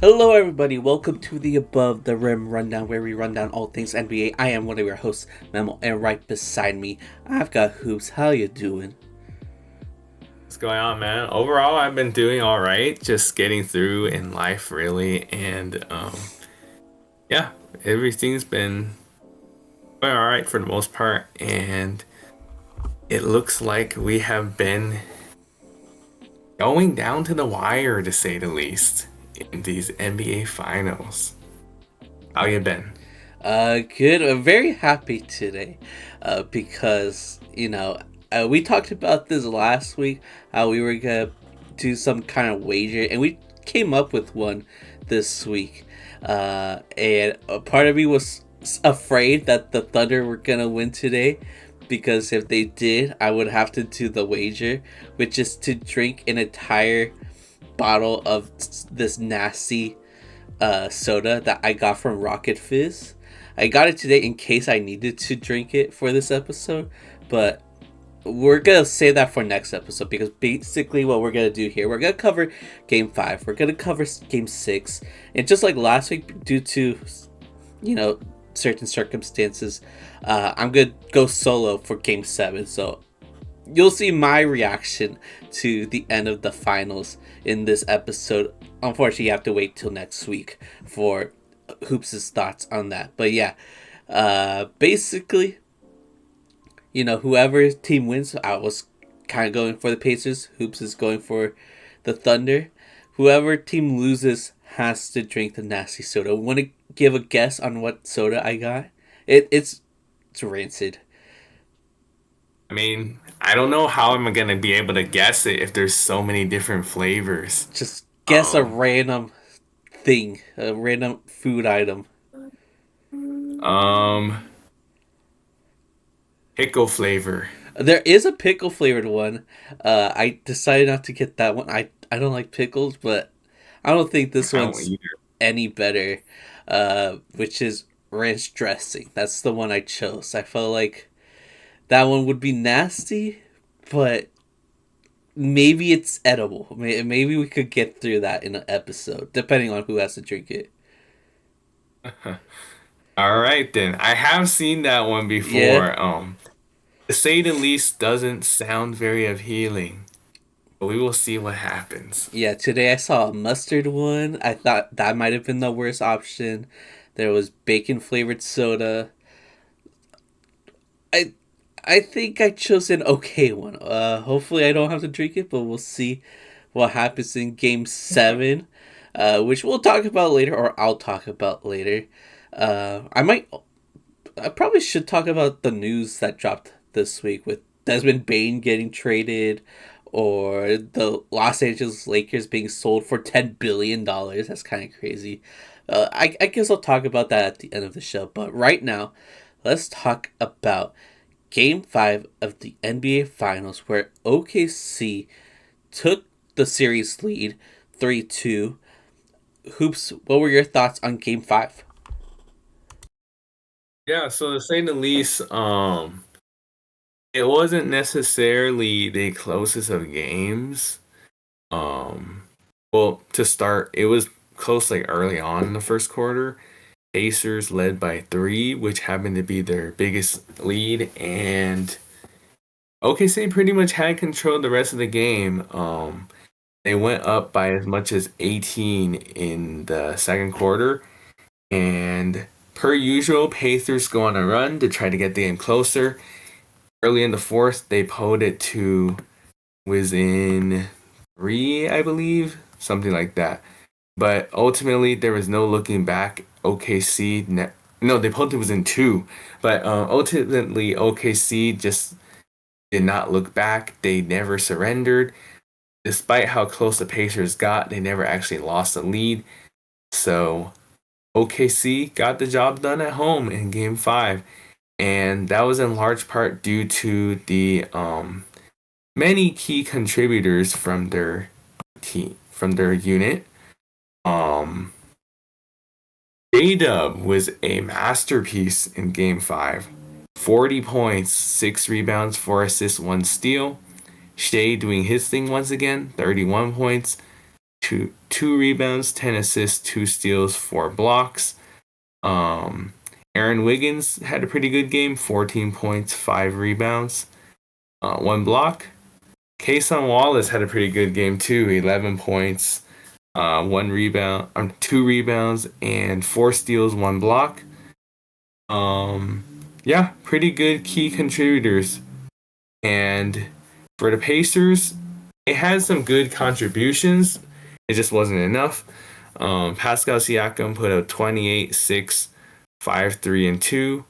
Hello, everybody. Welcome to the Above the Rim Rundown, where we run down all things NBA. I am one of your hosts, Memo, and right beside me, I've got Hoops. How you doing? What's going on, man? Overall, I've been doing all right, just getting through in life, really. And yeah, everything's been going all right for the most part. And it looks like we have been going down to the wire, to say the least, in these NBA finals. How you been? Good. I'm very happy today, because we talked about this last week. How we were gonna do some kind of wager, and we came up with one this week. And a part of me was afraid that the Thunder were gonna win today, because if they did, I would have to do the wager, which is to drink an entire bottle of this nasty soda that I got from Rocket Fizz. I got it today in case I needed to drink it for this episode, but we're gonna save that for next episode, because basically what we're gonna do here, we're gonna cover Game 5, we're gonna cover Game 6, and just like last week, due to you know certain circumstances, I'm gonna go solo for Game 7. So you'll see my reaction to the end of the finals in this episode. Unfortunately, you have to wait till next week for Hoops' thoughts on that. But yeah, basically, whoever team wins, I was kind of going for the Pacers. Hoops is going for the Thunder. Whoever team loses has to drink the nasty soda. Want to give a guess on what soda I got? It's rancid. I mean, I don't know how I'm gonna be able to guess it if there's so many different flavors. Just guess a Um, random thing, a random food item. um, Pickle flavor. There is a pickle flavored one. I decided not to get that one. I don't like pickles, but I don't think this I don't one's either. any better. Which is ranch dressing. That's the one I chose. I felt like that one would be nasty, but maybe it's edible. Maybe we could get through that in an episode, depending on who has to drink it. All right then. I have seen that one Yeah. before. To say the least doesn't sound very appealing. But we will see what happens. Yeah, today I saw a mustard one. I thought that might have been the worst option. There was bacon flavored soda. I I think I chose an okay one. Hopefully I don't have to drink it, but we'll see what happens in Game 7, which we'll talk about later, or I'll talk about later. I probably should talk about the news that dropped this week with Desmond Bain getting traded, or the Los Angeles Lakers being sold for $10 billion. That's kind of crazy. I guess I'll talk about that at the end of the show. But right now, let's talk about Game 5 of the NBA Finals, where OKC took the series lead 3-2. Hoops, what were your thoughts on Game 5? Yeah, so to say the least, it wasn't necessarily the closest of games. Um, well, to start, it was close like early on in the first quarter. Pacers led by three, which happened to be their biggest lead, and OKC pretty much had control the rest of the game. They went up by as much as 18 in the second quarter, and per usual, Pacers go on a run to try to get the game closer. Early in the fourth, they pulled it to within three, I believe, something like that. But ultimately, there was no looking back. No, they pulled it was in two, but ultimately OKC just did not look back. They never surrendered. Despite how close the Pacers got, they never actually lost the lead. So OKC got the job done at home in Game 5, and that was in large part due to the many key contributors from their team, from their unit. Um, J-Dub was a masterpiece in Game 5. 40 points, 6 rebounds, 4 assists, 1 steal. Shea doing his thing once again, 31 points, two rebounds, 10 assists, 2 steals, 4 blocks. Aaron Wiggins had a pretty good game, 14 points, 5 rebounds, 1 block. Kason Wallace had a pretty good game too, 11 points, 1 rebound, 2 rebounds, and 4 steals, 1 block. Yeah, pretty good key contributors. And for the Pacers, it had some good contributions. It just wasn't enough. Pascal Siakam put up 28, 6, 5, 3, and 2.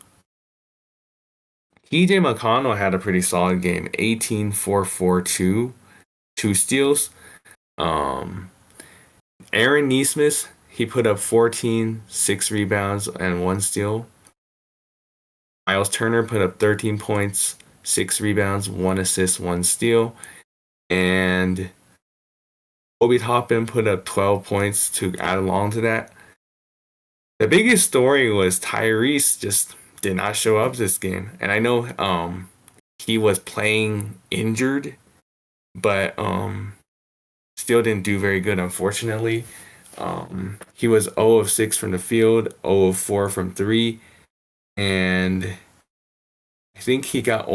TJ McConnell had a pretty solid game, 18, 4, 4, 2, 2 steals. Aaron Nesmith, he put up 14, 6 rebounds, and 1 steal. Miles Turner put up 13 points, 6 rebounds, 1 assist, 1 steal. And Obi Toppin put up 12 points to add along to that. The biggest story was Tyrese just did not show up this game. And I know he was playing injured, but still didn't do very good, unfortunately. He was 0 of 6 from the field, 0 of 4 from 3, and I think he got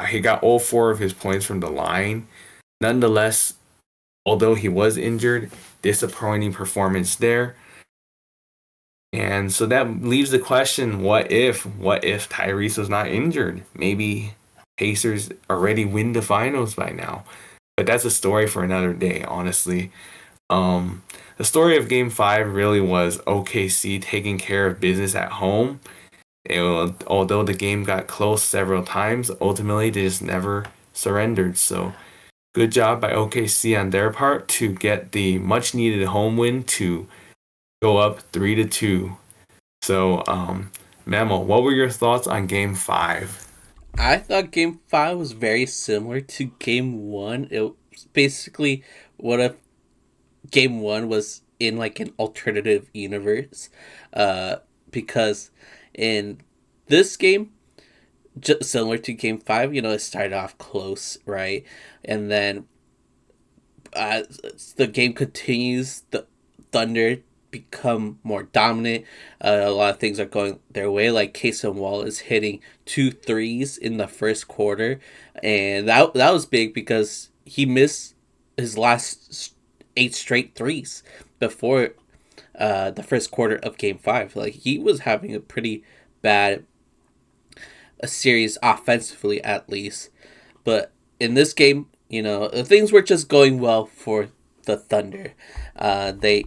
he got all 4 of his points from the line. Nonetheless, although he was injured, disappointing performance there. And so that leaves the question, what if Tyrese was not injured? Maybe Pacers already win the finals by now. But that's a story for another day, honestly. The story of Game 5 really was OKC taking care of business at home. Although the game got close several times, ultimately they just never surrendered. So good job by OKC on their part to get the much needed home win to go up 3-2. So, Memo, what were your thoughts on Game 5? I thought Game 5 was very similar to Game 1. It was basically what if Game 1 was in like an alternative universe. Because in this game, just similar to Game 5, it started off close, right? And then the game continues, the Thunder become more dominant. A lot of things are going their way, like Kason Wallace hitting 2 threes in the first quarter. And that was big because he missed his last 8 straight threes before the first quarter of Game 5. Like, he was having a pretty bad series offensively, at least. But in this game, things were just going well for the Thunder. They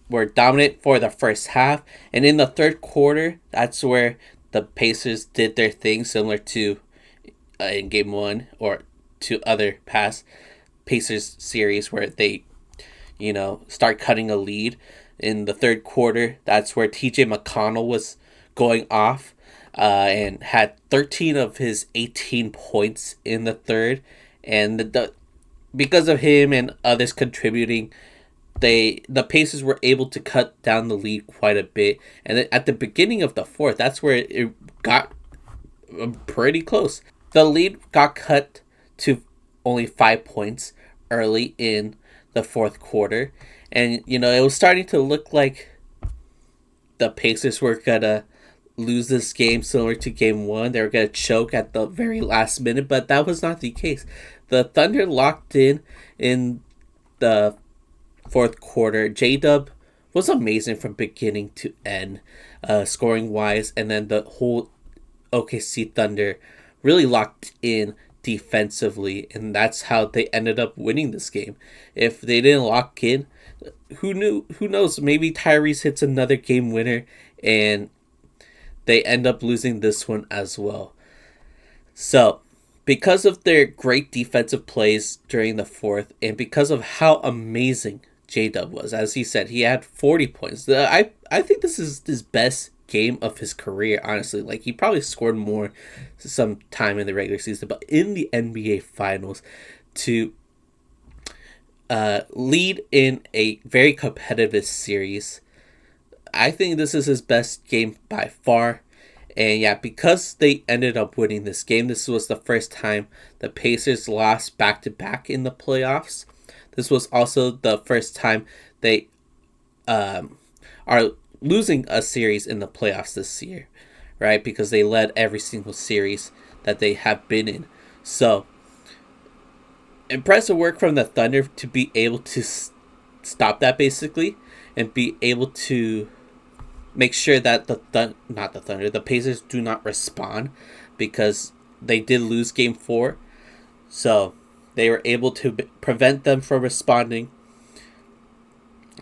were dominant for the first half, and in the third quarter, that's where the Pacers did their thing, similar to in Game 1 or to other past Pacers series where they, start cutting a lead. In the third quarter, that's where TJ McConnell was going off and had 13 of his 18 points in the third. And because of him and others contributing, the Pacers were able to cut down the lead quite a bit. And then at the beginning of the fourth, that's where it got pretty close. The lead got cut to only 5 points early in the fourth quarter. And, it was starting to look like the Pacers were going to lose this game similar to Game 1. They were going to choke at the very last minute, but that was not the case. The Thunder locked in the fourth quarter. J-Dub was amazing from beginning to end, scoring-wise, and then the whole OKC Thunder really locked in defensively, and that's how they ended up winning this game. If they didn't lock in, who knows, maybe Tyrese hits another game winner and they end up losing this one as well. So, because of their great defensive plays during the fourth, and because of how amazing J-Dub was, as he said, he had 40 points. I think this is his best game of his career, honestly. Like, he probably scored more some time in the regular season, but in the NBA Finals, to lead in a very competitive series, I think this is his best game by far. And yeah, because they ended up winning this game, this was the first time the Pacers lost back-to-back in the playoffs. this was also the first time they are losing a series in the playoffs this year, right? Because they led every single series that they have been in. So, impressive work from the Thunder to be able to stop that basically and be able to make sure that not the Thunder, the Pacers do not respond because they did lose game 4. So, they were able to prevent them from responding.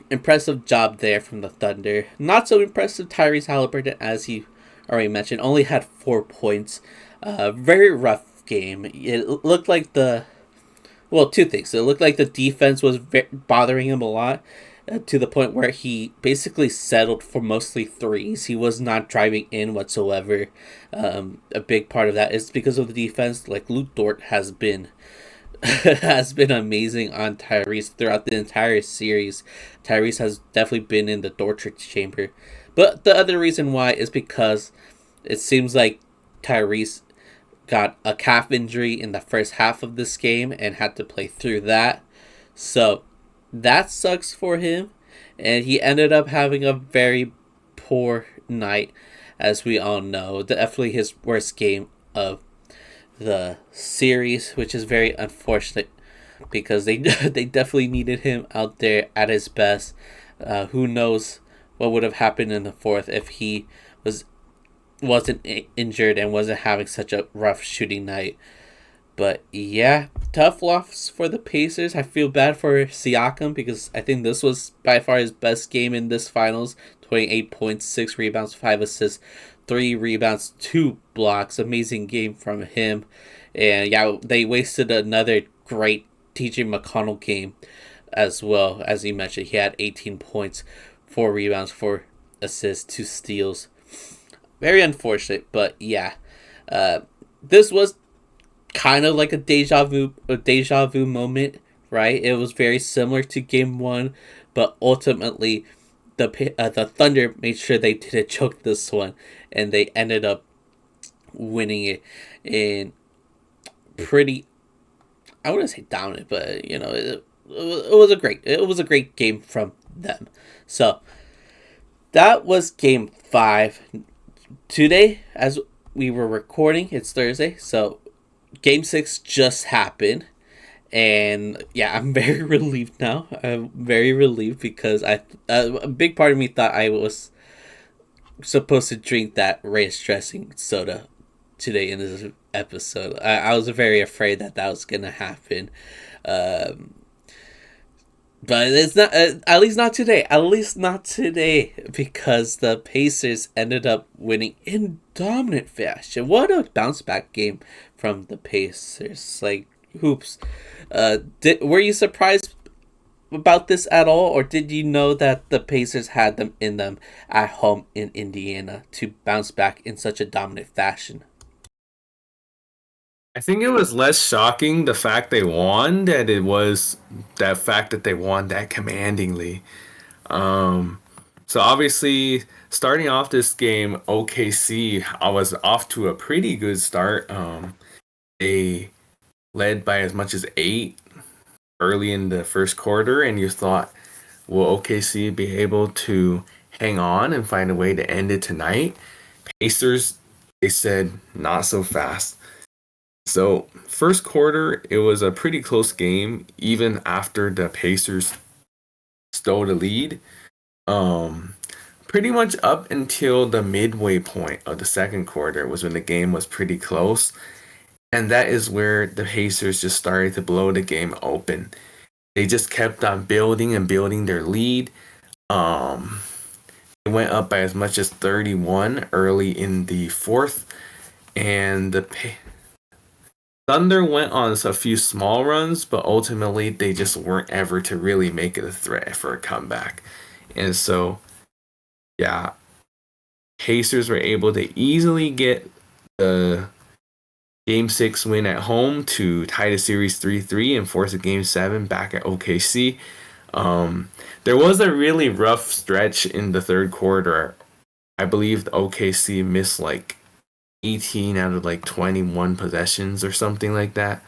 Impressive job there from the Thunder. Not so impressive Tyrese Haliburton, as he already mentioned, only had 4 points. Very rough game. It looked like two things. It looked like the defense was bothering him a lot to the point where he basically settled for mostly threes. He was not driving in whatsoever. A big part of that is because of the defense. Like Luke Dort has been has been amazing on Tyrese throughout the entire series. Tyrese has definitely been in the torture chamber. But the other reason why is because it seems like Tyrese got a calf injury in the first half of this game and had to play through that. So that sucks for him. And he ended up having a very poor night, as we all know. Definitely his worst game of the series, which is very unfortunate because they they definitely needed him out there at his best. Who knows what would have happened in the fourth if he wasn't injured and wasn't having such a rough shooting night. But yeah, tough loss for the Pacers. I feel bad for Siakam because I think this was by far his best game in this finals. 28 points, 6 rebounds, 5 assists, 3 rebounds, 2 blocks. Amazing game from him. And yeah, they wasted another great TJ McConnell game as well. As you mentioned, he had 18 points, 4 rebounds, 4 assists, 2 steals. Very unfortunate, but yeah. This was kind of like a deja vu moment, right? It was very similar to game 1, but ultimately the Thunder made sure they didn't choke this one, and they ended up winning it in pretty, I wouldn't say dominant, but it was a great game from them. So that was game 5. Today, as we were recording, it's Thursday, so game 6 just happened. And yeah, I'm very relieved now. I'm very relieved because a big part of me thought I was supposed to drink that Reyes dressing soda today in this episode. I was very afraid that was gonna happen, but it's not. At least not today. At least not today, because the Pacers ended up winning in dominant fashion. What a bounce back game from the Pacers! Like hoops. Were you surprised about this at all, or did you know that the Pacers had them in them at home in Indiana to bounce back in such a dominant fashion? I think it was less shocking the fact they won than it was that fact that they won that commandingly. Um, so obviously, starting off this game, OKC, I was off to a pretty good start. They led by as much as 8 early in the first quarter, and you thought, will OKC be able to hang on and find a way to end it tonight? Pacers, they said, not so fast. So, first quarter, it was a pretty close game, even after the Pacers stole the lead. Um, Pretty much up until the midway point of the second quarter was when the game was pretty close. And that is where the Pacers just started to blow the game open. They just kept on building and building their lead. Um, it went up by as much as 31 early in the fourth. And the Thunder went on a few small runs, but ultimately they just weren't ever to really make it a threat for a comeback. And so, yeah, Pacers were able to easily get the Game 6 win at home to tie the series 3-3 and force a Game 7 back at OKC. There was a really rough stretch in the third quarter. I believe the OKC missed like 18 out of like 21 possessions or something like that.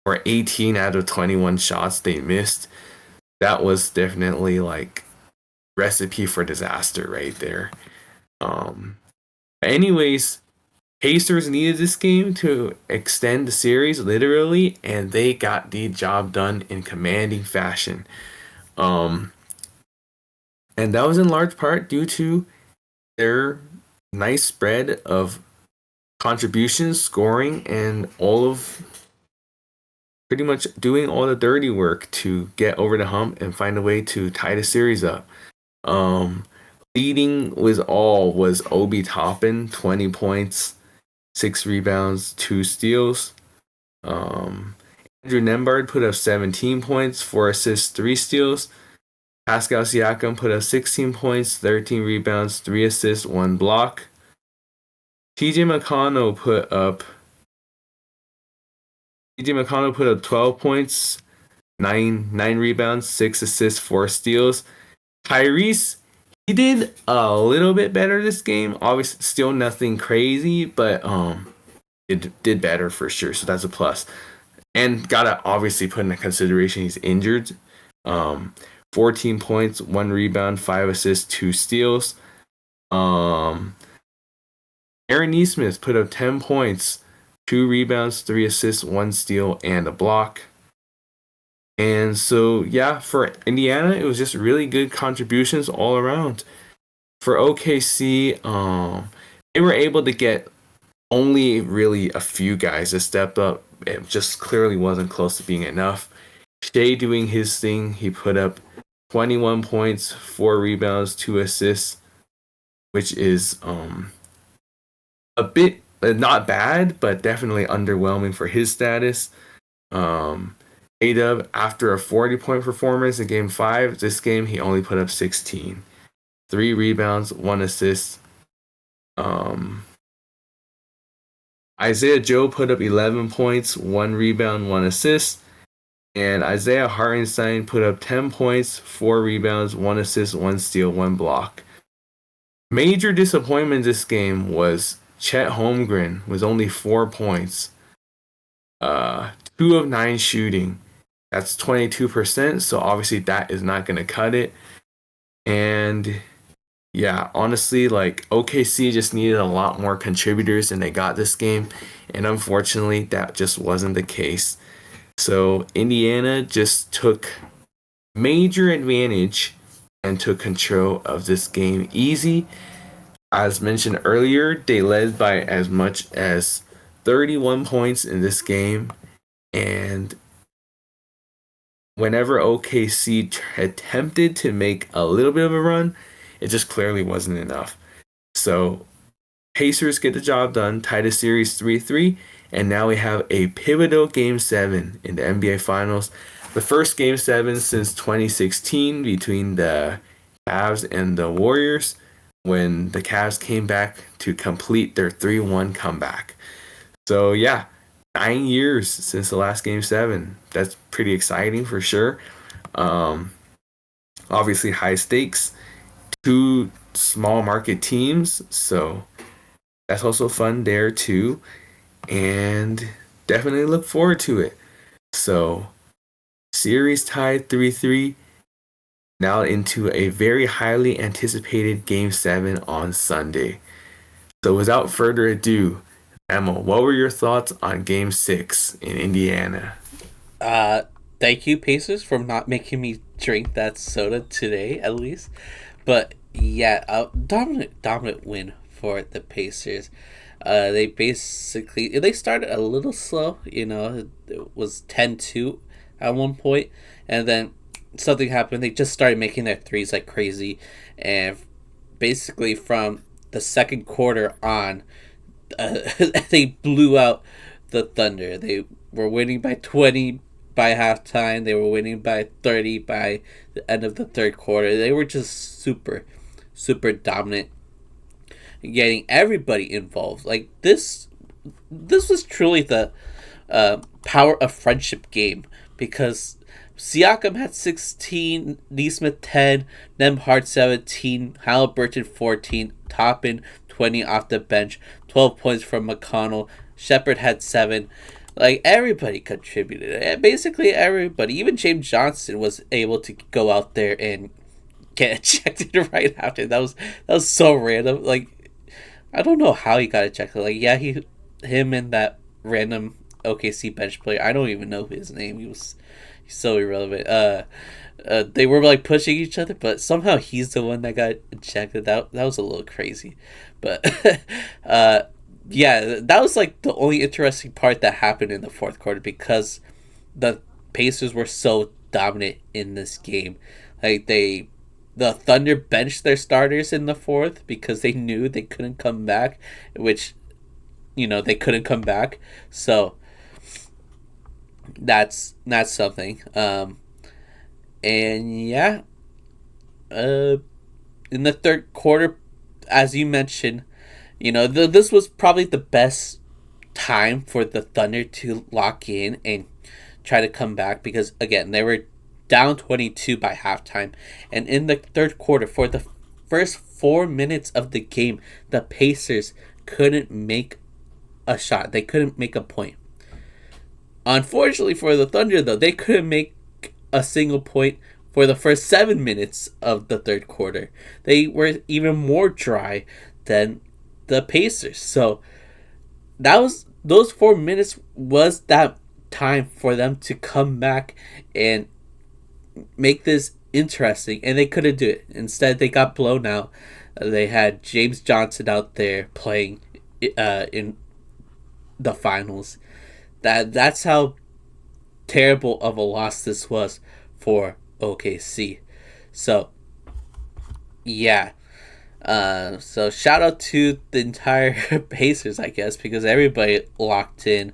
or 18 out of 21 shots they missed. That was definitely like recipe for disaster right there. Anyways, Pacers needed this game to extend the series literally, and they got the job done in commanding fashion. And that was in large part due to their nice spread of contributions, scoring, and all of pretty much doing all the dirty work to get over the hump and find a way to tie the series up. Um, Leading was Obi Toppin, 20 points, 6 rebounds, 2 steals. Andrew Nembhard put up 17 points, 4 assists, 3 steals. Pascal Siakam put up 16 points, 13 rebounds, 3 assists, 1 block. TJ McConnell put up 12 points, 9 rebounds, 6 assists, 4 steals. Tyrese, he did a little bit better this game. Obviously, still nothing crazy, but it did better for sure. So that's a plus. And gotta obviously put into consideration he's injured. 14 points, 1 rebound, 5 assists, 2 steals. Aaron Nesmith put up 10 points, 2 rebounds, 3 assists, 1 steal, and a block. And so, yeah, for Indiana, it was just really good contributions all around. For OKC, they were able to get only really a few guys that stepped up. It just clearly wasn't close to being enough. Shai doing his thing. He put up 21 points, 4 rebounds, 2 assists, which is a bit not bad, but definitely underwhelming for his status. A-Dub, after a 40-point performance in Game 5, this game he only put up 16. 3 rebounds, 1 assist. Isaiah Joe put up 11 points, 1 rebound, 1 assist. And Isaiah Hartenstein put up 10 points, 4 rebounds, 1 assist, 1 steal, 1 block. Major disappointment this game was Chet Holmgren with only 4 points. 2 of 9 shooting. That's 22%, so obviously that is not going to cut it. And yeah, honestly, like OKC just needed a lot more contributors than they got this game. And unfortunately, that just wasn't the case. So Indiana just took major advantage and took control of this game easy. As mentioned earlier, they led by as much as 31 points in this game. And whenever OKC attempted to make a little bit of a run, it just clearly wasn't enough. So Pacers get the job done, tie the series 3-3, and now we have a pivotal Game 7 in the NBA Finals. The first Game 7 since 2016 between the Cavs and the Warriors, when the Cavs came back to complete their 3-1 comeback. So yeah, 9 years since the last Game 7. That's pretty exciting for sure. Obviously high stakes. 2 small market teams, so that's also fun there too. And definitely look forward to it. So, series tied 3-3. Now into a very highly anticipated Game 7 on Sunday. So, without further ado, Memo, what were your thoughts on Game 6 in Indiana? Thank you, Pacers, for not making me drink that soda today, at least. But yeah, dominant win for the Pacers. They started a little slow, it was 10-2 at one point, and then something happened. They just started making their threes like crazy, and basically from the second quarter on, they blew out the Thunder. They were winning by 20 by halftime. They were winning by 30 by the end of the third quarter. They were just super dominant, getting everybody involved. Like this was truly the power of friendship game, because Siakam had 16, Nesmith 10, Nembhard 17, Haliburton 14, Toppin 20 off the bench, 12 points from McConnell. Shepherd had 7. Like everybody contributed. Basically everybody. Even James Johnson was able to go out there and get ejected right after. That was so random. Like I don't know how he got ejected. Like yeah, him and that random OKC bench player. I don't even know his name. He's so irrelevant. They were like pushing each other, but somehow he's the one that got ejected. That was a little crazy, but uh, yeah, that was like the only interesting part that happened in the fourth quarter because the Pacers were so dominant in this game. Like the Thunder benched their starters in the fourth because they knew they couldn't come back, which they couldn't come back. So that's something. And yeah, uh, in the third quarter, as you mentioned, this was probably the best time for the Thunder to lock in and try to come back because again they were down 22 by halftime, and in the third quarter for the first 4 minutes of the game, the Pacers couldn't make a shot. They couldn't make a point. Unfortunately for the Thunder, though, they couldn't make a single point for the first 7 minutes of the third quarter. They were even more dry than the Pacers. So those 4 minutes was that time for them to come back and make this interesting, and they couldn't do it. Instead, they got blown out. They had James Johnson out there playing in the finals. That's how terrible of a loss this was for OKC. So yeah. So shout out to the entire Pacers, I guess, because everybody locked in.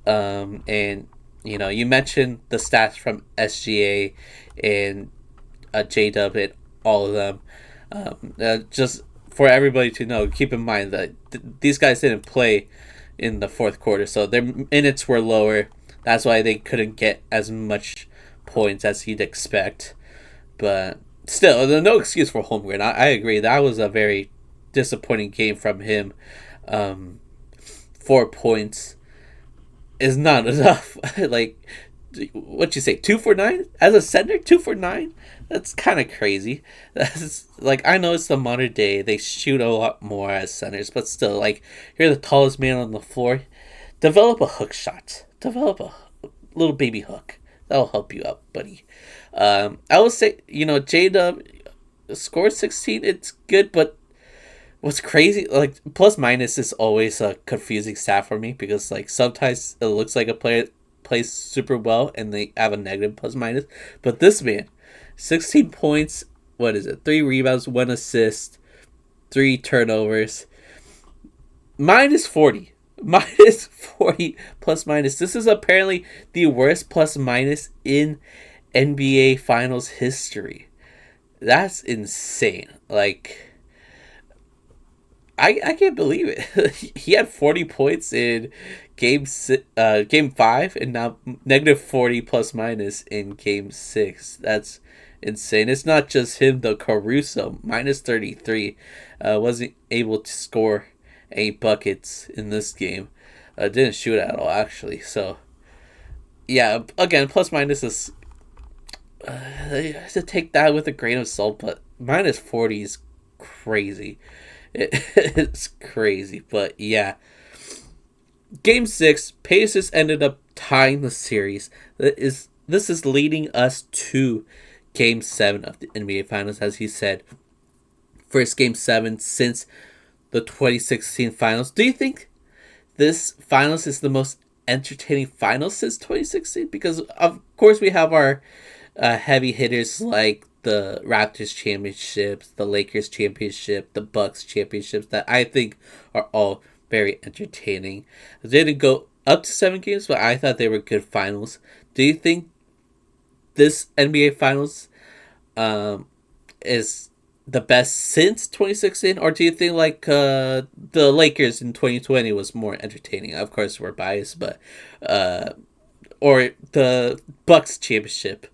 And you mentioned the stats from SGA and J Dub and all of them. Just for everybody to know, keep in mind that these guys didn't play in the fourth quarter, so their minutes were lower. That's why they couldn't get as much points as you'd expect. But still, no excuse for Holmgren. I agree. That was a very disappointing game from him. 4 points is not enough. Like, what you say, 2 for 9 as a center? 2 for 9? That's kind of crazy. That's like, I know it's the modern day. They shoot a lot more as centers, but still, like, you're the tallest man on the floor. Develop a hook shot. Develop a little baby hook. That'll help you out, buddy. I would say, J Dub scored 16. It's good, but what's crazy, like, plus minus is always a confusing stat for me because, like, sometimes it looks like a player plays super well and they have a negative plus minus. But this man, 16 points, what is it? 3 rebounds, 1 assist, 3 turnovers, minus 40. Minus 40 plus minus. This is apparently the worst plus minus in NBA Finals history. That's insane. Like, I can't believe it. He had 40 points in game 5 and now negative 40 plus minus in game 6. That's insane. It's not just him though. Caruso minus 33 wasn't able to score 8 buckets in this game. Didn't shoot at all, actually. So, yeah, again, plus minus is... you have to take that with a grain of salt, but minus 40 is crazy. It's crazy, but yeah. Game 6, Pacers ended up tying the series. This is leading us to Game 7 of the NBA Finals, as he said. First Game 7 since the 2016 finals. Do you think this finals is the most entertaining finals since 2016? Because of course we have our heavy hitters like the Raptors championships, the Lakers championship, the Bucks championships that I think are all very entertaining. They didn't go up to 7 games, but I thought they were good finals. Do you think this NBA finals is the best since 2016, or do you think like the Lakers in 2020 was more entertaining? Of course we're biased, but or the Bucks championship,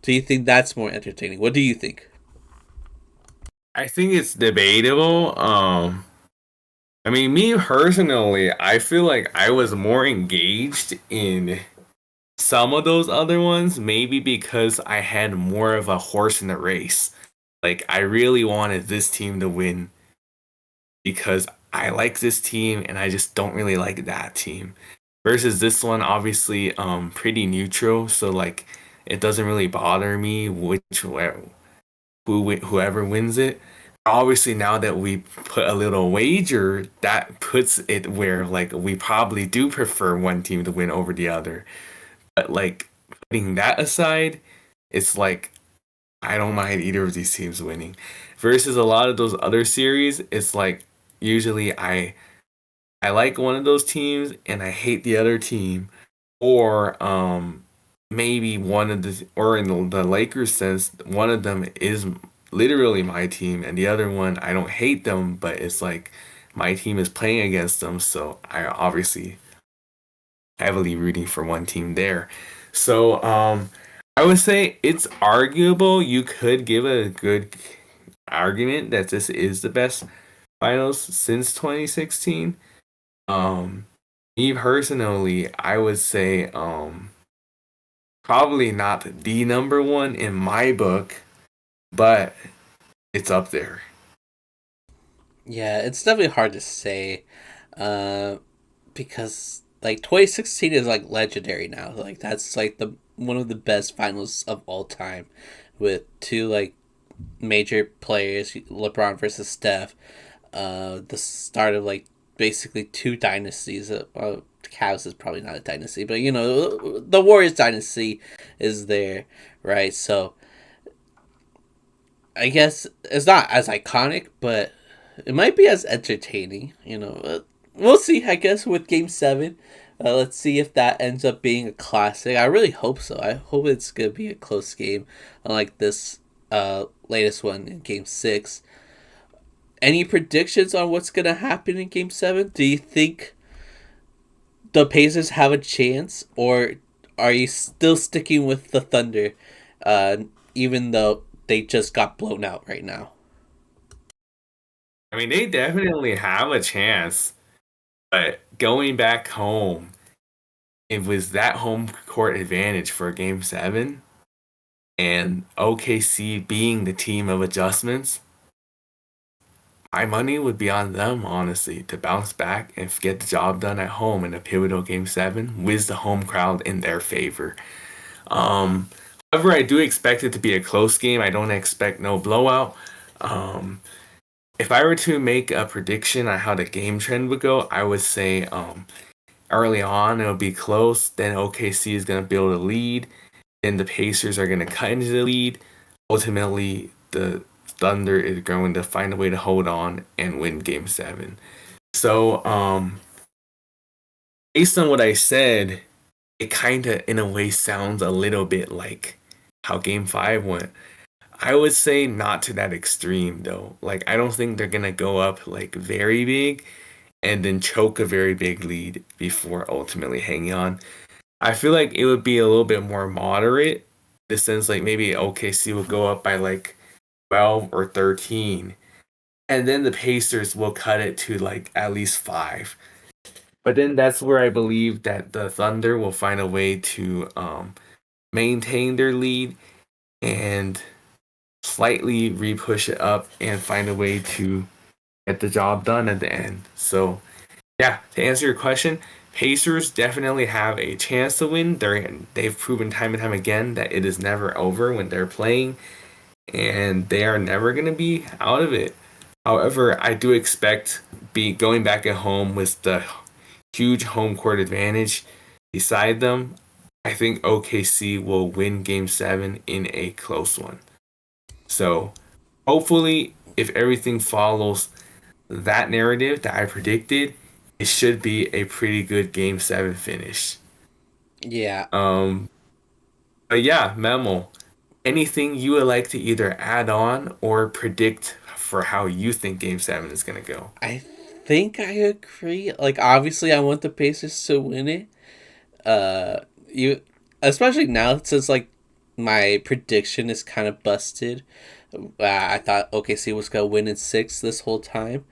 do you think that's more entertaining? What do you think? I think it's debatable. I mean, me personally, I feel like I was more engaged in some of those other ones, maybe because I had more of a horse in the race. Like, I really wanted this team to win because I like this team and I just don't really like that team. Versus this one, obviously, pretty neutral. So like, it doesn't really bother me whoever wins it. Obviously, now that we put a little wager, that puts it where like we probably do prefer one team to win over the other. But like putting that aside, it's like I don't mind either of these teams winning. Versus a lot of those other series, it's like usually I like one of those teams and I hate the other team, or maybe one of the or in the Lakers sense, one of them is literally my team and the other one I don't hate them, but it's like my team is playing against them, so I obviously heavily rooting for one team there. So I would say it's arguable. You could give a good argument that this is the best finals since 2016. Um, Me personally, I would say probably not the number one in my book, but it's up there. Yeah, it's definitely hard to say, uh, because like 2016 is like legendary now. Like that's like the one of the best finals of all time, with two like major players, LeBron versus Steph. The start of like basically two dynasties. The Cavs is probably not a dynasty, but you know the Warriors dynasty is there, right? So I guess it's not as iconic, but it might be as entertaining. We'll see. I guess with Game Seven, let's see if that ends up being a classic. I really hope so. I hope it's gonna be a close game, unlike this latest one in Game Six. Any predictions on what's gonna happen in Game Seven? Do you think the Pacers have a chance, or are you still sticking with the Thunder, uh, even though they just got blown out right now? I mean, they definitely have a chance, but going back home, it was that home court advantage for Game 7 and OKC being the team of adjustments. My money would be on them, honestly, to bounce back and get the job done at home in a pivotal Game 7 with the home crowd in their favor. Um, However, I do expect it to be a close game. I don't expect no blowout. Um, if I were to make a prediction on how the game trend would go, I would say early on it'll be close. Then OKC is going to build a lead. Then the Pacers are going to cut into the lead. Ultimately, the Thunder is going to find a way to hold on and win Game 7. So, based on what I said, it kind of, in a way, sounds a little bit like how Game 5 went. I would say not to that extreme, though. Like, I don't think they're going to go up, like, very big and then choke a very big lead before ultimately hanging on. I feel like it would be a little bit more moderate, in the sense like maybe OKC would go up by like 12 or 13, and then the Pacers will cut it to like at least 5. But then that's where I believe that the Thunder will find a way to maintain their lead and slightly re-push it up and find a way to get the job done at the end. So yeah, to answer your question, Pacers definitely have a chance to win. They've proven time and time again that it is never over when they're playing, and they are never going to be out of it. However, I do expect be going back at home with the huge home court advantage beside them. I think OKC will win Game 7 in a close one. So, hopefully, if everything follows that narrative that I predicted, it should be a pretty good Game 7 finish. Yeah, Um, but yeah, Memo, anything you would like to either add on or predict for how you think Game 7 is going to go? I think I agree. Like, obviously, I want the Pacers to win it. You, especially now since like my prediction is kind of busted. I thought OKC was gonna win in 6 this whole time.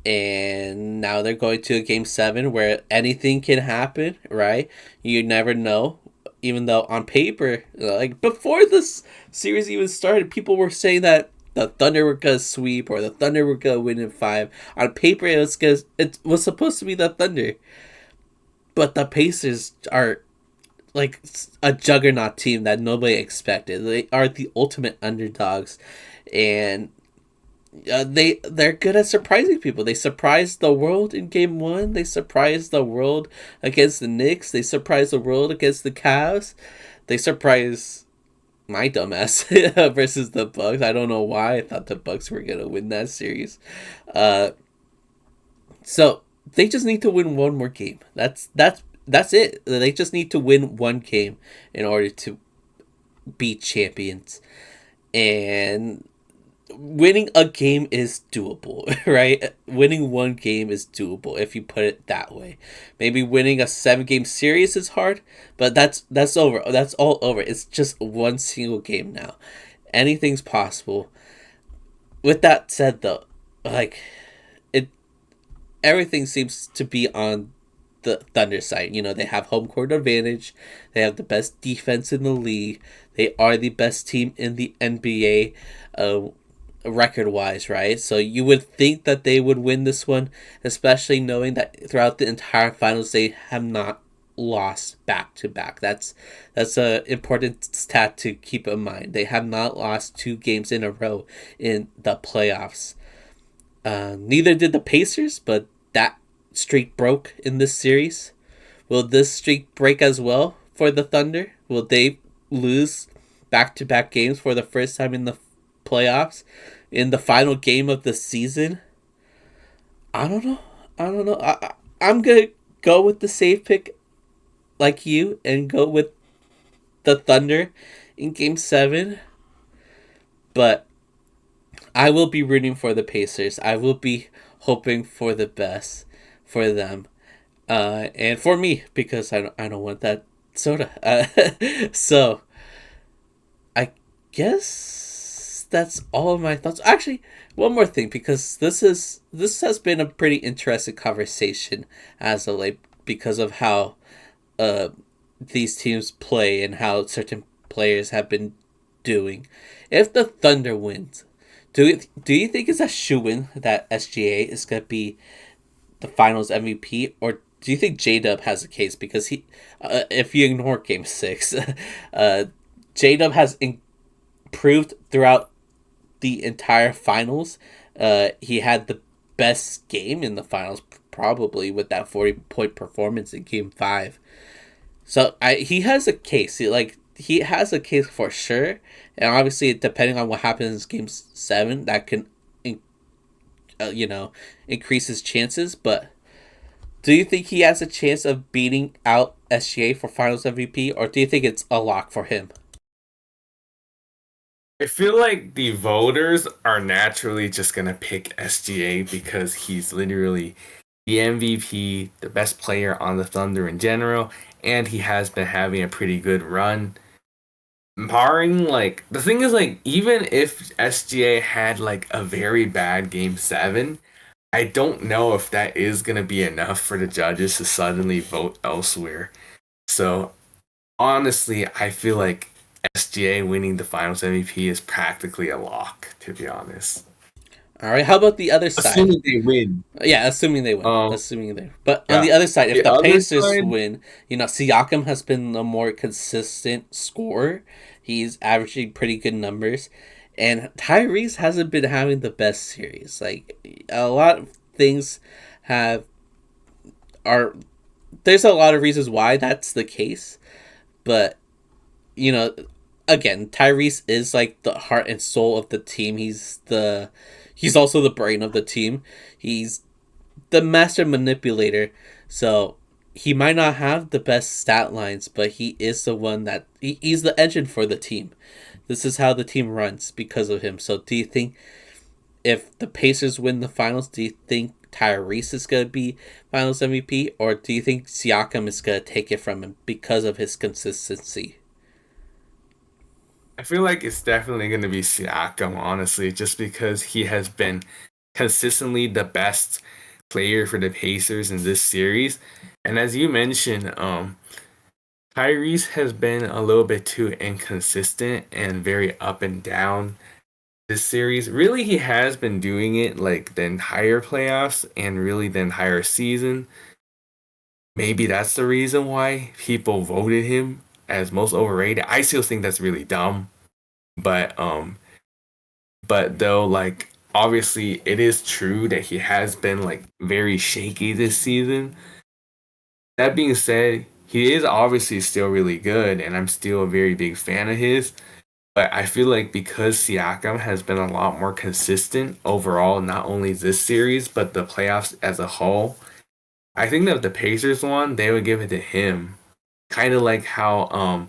and now they're going to a game 7 where anything can happen, right? You never know. Even though on paper, like before this series even started, people were saying that the Thunder were gonna sweep or the Thunder were gonna win in 5. On paper, it was supposed to be the Thunder, but the Pacers are like a juggernaut team that nobody expected. They are the ultimate underdogs, and they're good at surprising people. They surprised the world in game 1. They surprised the world against the Knicks. They surprised the world against the Cavs. They surprised my dumbass versus the Bucks. I don't know why I thought the Bucks were gonna win that series. Uh, so they just need to win one more game. That's it. They just need to win one game in order to be champions. And winning a game is doable, right? Winning one game is doable if you put it that way. Maybe winning a 7-game series is hard, but that's over. That's all over. It's just one single game now. Anything's possible. With that said, though, like it, everything seems to be on the Thunder side. You know, they have home court advantage. They have the best defense in the league. They are the best team in the NBA. Record wise, right? So you would think that they would win this one, especially knowing that throughout the entire finals they have not lost back to back. That's a important stat to keep in mind. They have not lost 2 games in a row in the playoffs. Neither did the Pacers, but that streak broke in this series. Will this streak break as well for the Thunder? Will they lose back to back games for the first time in the playoffs in the final game of the season? I don't know. I'm gonna go with the safe pick like you and go with the Thunder in game 7, but I will be rooting for the Pacers. I will be hoping for the best for them, and for me, because I don't want that soda. So I guess that's all of my thoughts. Actually, one more thing, because this has been a pretty interesting conversation as of late because of how uh these teams play and how certain players have been doing. If the Thunder wins, do you think it's a shoo-in that SGA is gonna be the Finals MVP, or do you think J Dub has a case because if you ignore Game 6, J Dub has improved throughout the entire finals. He had the best game in the finals, probably with that 40-point performance in Game 5. So he has a case. He has a case for sure, and obviously depending on what happens in Game 7, that can, increase his chances. But do you think he has a chance of beating out SGA for Finals MVP, or do you think it's a lock for him? I feel like the voters are naturally just gonna pick SGA because he's literally the MVP, the best player on the Thunder in general, and he has been having a pretty good run. Barring like the thing is like even if SGA had like a very bad game 7, I don't know if that is gonna be enough for the judges to suddenly vote elsewhere. So honestly, I feel like SGA winning the Finals MVP is practically a lock, to be honest. All right, how about the other side? Assuming they win. Yeah, assuming they win. Um, Assuming they. But on yeah. the other side, if The the other Pacers side, win, Siakam has been a more consistent scorer. He's averaging pretty good numbers, and Tyrese hasn't been having the best series. Like a lot of things have are there's a lot of reasons why that's the case, but you know, again, Tyrese is like the heart and soul of the team. He's also the brain of the team. He's the master manipulator. So he might not have the best stat lines, but he is the one he's the engine for the team. This is how the team runs because of him. So do you think if the Pacers win the finals, do you think Tyrese is going to be finals MVP, or do you think Siakam is going to take it from him because of his consistency? I feel like it's definitely going to be Siakam, honestly, just because he has been consistently the best player for the Pacers in this series. And as you mentioned, Tyrese has been a little bit too inconsistent and very up and down this series. Really, he has been doing it like the entire playoffs and really the entire season. Maybe that's the reason why people voted him as most overrated. I still think that's really dumb. But though like obviously it is true that he has been like very shaky this season. That being said, he is obviously still really good and I'm still a very big fan of his. But I feel like because Siakam has been a lot more consistent overall, not only this series, but the playoffs as a whole, I think that if the Pacers won, they would give it to him. Kind of like how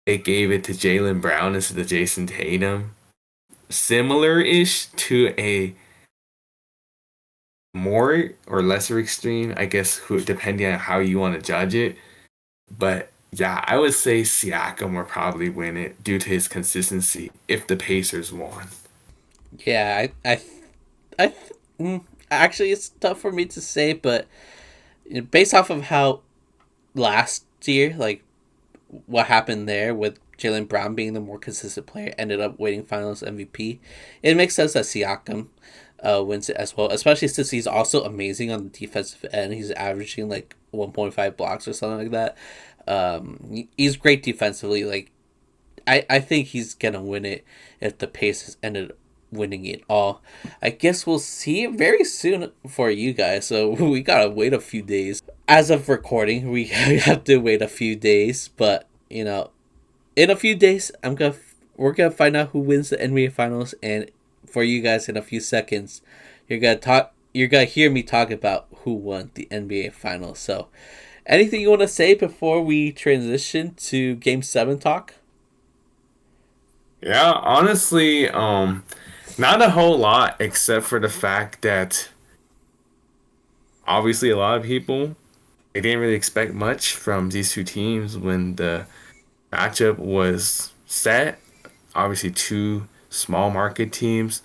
they gave it to Jaylen Brown instead of Jason Tatum. Similar-ish to a more or lesser extreme, I guess, depending on how you want to judge it. But yeah, I would say Siakam would probably win it due to his consistency if the Pacers won. Yeah, I, actually, it's tough for me to say, but based off of how last year, like what happened there with Jaylen Brown being the more consistent player, ended up winning Finals MVP. It makes sense that Siakam wins it as well, especially since he's also amazing on the defensive end. He's averaging like 1.5 blocks or something like that. He's great defensively. Like I think he's gonna win it if the Pacers ended up winning it all. I guess we'll see it very soon for you guys. So we gotta wait a few days. As of recording, we have to wait a few days. But in a few days, we're gonna find out who wins the NBA Finals, and for you guys in a few seconds, You're gonna hear me talk about who won the NBA Finals. So, anything you want to say before we transition to Game 7 talk? Yeah, honestly, not a whole lot except for the fact that obviously a lot of people they didn't really expect much from these two teams when the matchup was set. Obviously, two small market teams,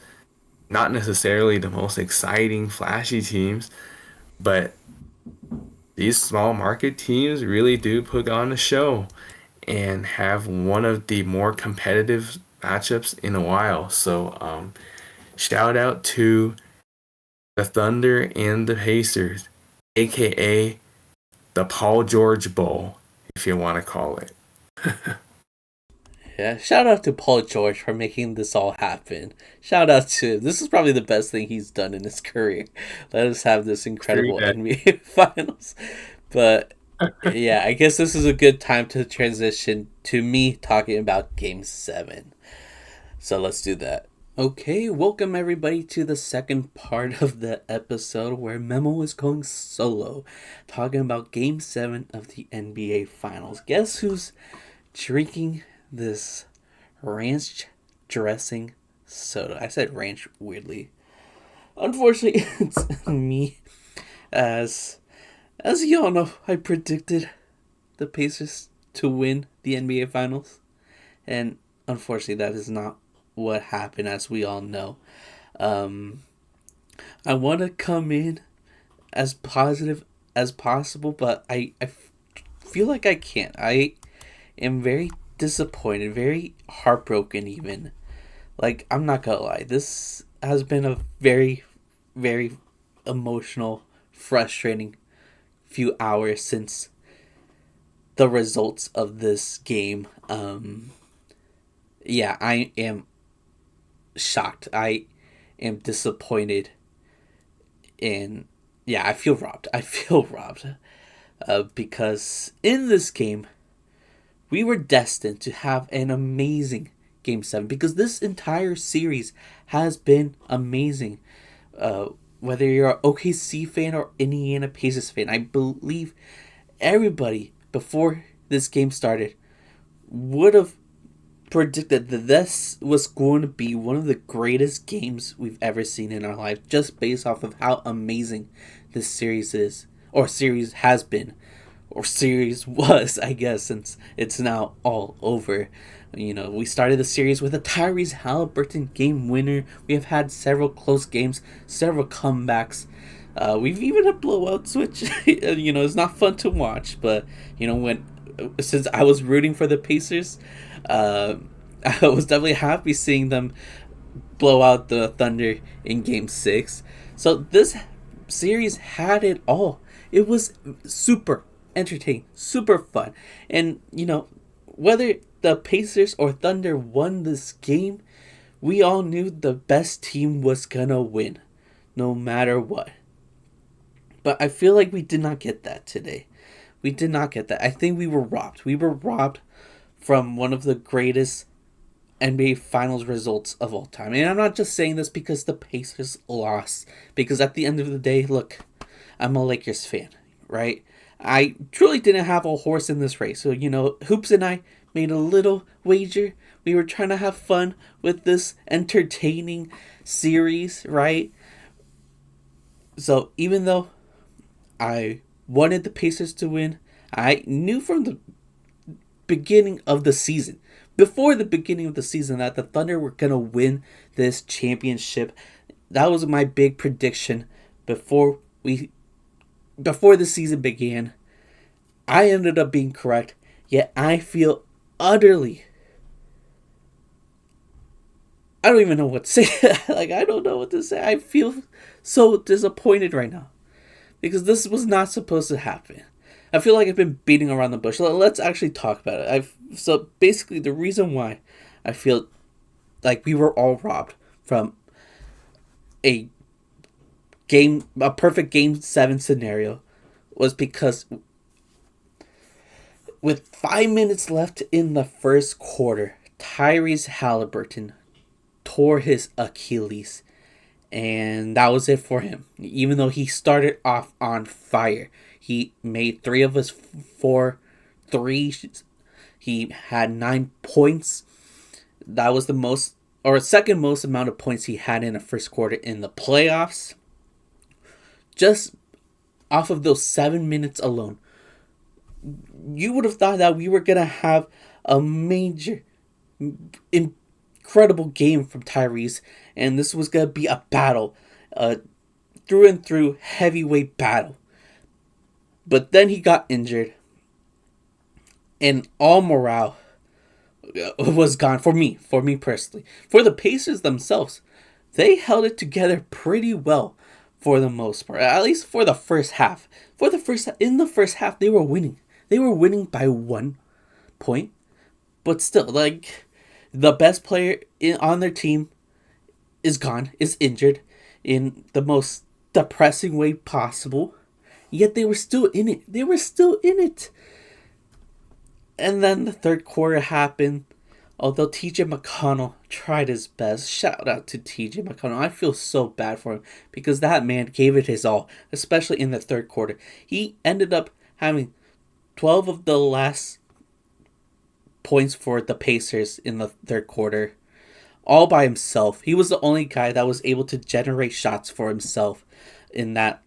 not necessarily the most exciting, flashy teams, but these small market teams really do put on a show and have one of the more competitive matchups in a while. So, shout out to the Thunder and the Pacers, aka the Paul George Bowl, if you want to call it. Yeah, shout out to Paul George for making this all happen. Shout out to this is probably the best thing he's done in his career. Let us have this True incredible that. NBA Finals. But yeah, I guess this is a good time to transition to me talking about Game 7. So let's do that. Okay, welcome everybody to the second part of the episode where Memo is going solo, talking about Game 7 of the NBA Finals. Guess who's drinking this ranch dressing soda? I said ranch weirdly. Unfortunately, it's me. As y'all know, I predicted the Pacers to win the NBA Finals, and unfortunately, that is not what happened, as we all know. Um, I want to come in as positive as possible, but I feel like I can't. I am very disappointed, very heartbroken, even. Like, I'm not gonna lie, this has been a very, very emotional, frustrating few hours since the results of this game. Yeah, I am shocked. I am disappointed, and yeah, I feel robbed. I feel robbed because in this game we were destined to have an amazing Game 7 because this entire series has been amazing. Uh, whether you're an OKC fan or Indiana Pacers fan, I believe everybody before this game started would have predicted that this was going to be one of the greatest games we've ever seen in our life, just based off of how amazing this series is, or series has been, or series was, I guess, since it's now all over. You know, we started the series with a Tyrese Haliburton game winner. We have had several close games, several comebacks. We've even had blowouts, which you know is not fun to watch. But you know, when since I was rooting for the Pacers, uh, I was definitely happy seeing them blow out the Thunder in Game 6. So this series had it all. It was super entertaining, super fun. And, you know, whether the Pacers or Thunder won this game, we all knew the best team was gonna win, no matter what. But I feel like we did not get that today. We did not get that. I think we were robbed. We were robbed from one of the greatest NBA Finals results of all time. And I'm not just saying this because the Pacers lost. Because at the end of the day, look, I'm a Lakers fan, right? I truly didn't have a horse in this race. So, you know, Hoops and I made a little wager. We were trying to have fun with this entertaining series, right? So, even though I wanted the Pacers to win, I knew from the beginning of the season, before the beginning of the season, that the Thunder were going to win this championship. That was my big prediction before the season began. I ended up being correct, yet I feel utterly, I don't even know what to say. Like, I don't know what to say. I feel so disappointed right now because this was not supposed to happen. I feel like I've been beating around the bush. Let's actually talk about it. So basically, the reason why I feel like we were all robbed from a perfect Game 7 scenario was because with 5 minutes left in the first quarter, Tyrese Haliburton tore his Achilles. And that was it for him. Even though he started off on fire. He made 3 of his 4 threes. He had 9 points. That was the most, or second most amount of points he had in the first quarter in the playoffs. Just off of those 7 minutes alone, you would have thought that we were going to have a major, incredible game from Tyrese. And this was going to be a battle. Through and through heavyweight battle. But then he got injured. And all morale was gone for me personally. For the Pacers themselves, they held it together pretty well for the most part. At least for the first half. In the first half, they were winning. They were winning by 1 point. But still, like, the best player on their team is gone, is injured in the most depressing way possible. Yet they were still in it. And then the third quarter happened. Although TJ McConnell tried his best. Shout out to TJ McConnell. I feel so bad for him because that man gave it his all, especially in the third quarter. He ended up having 12 of the last points for the Pacers in the third quarter, all by himself. He was the only guy that was able to generate shots for himself in that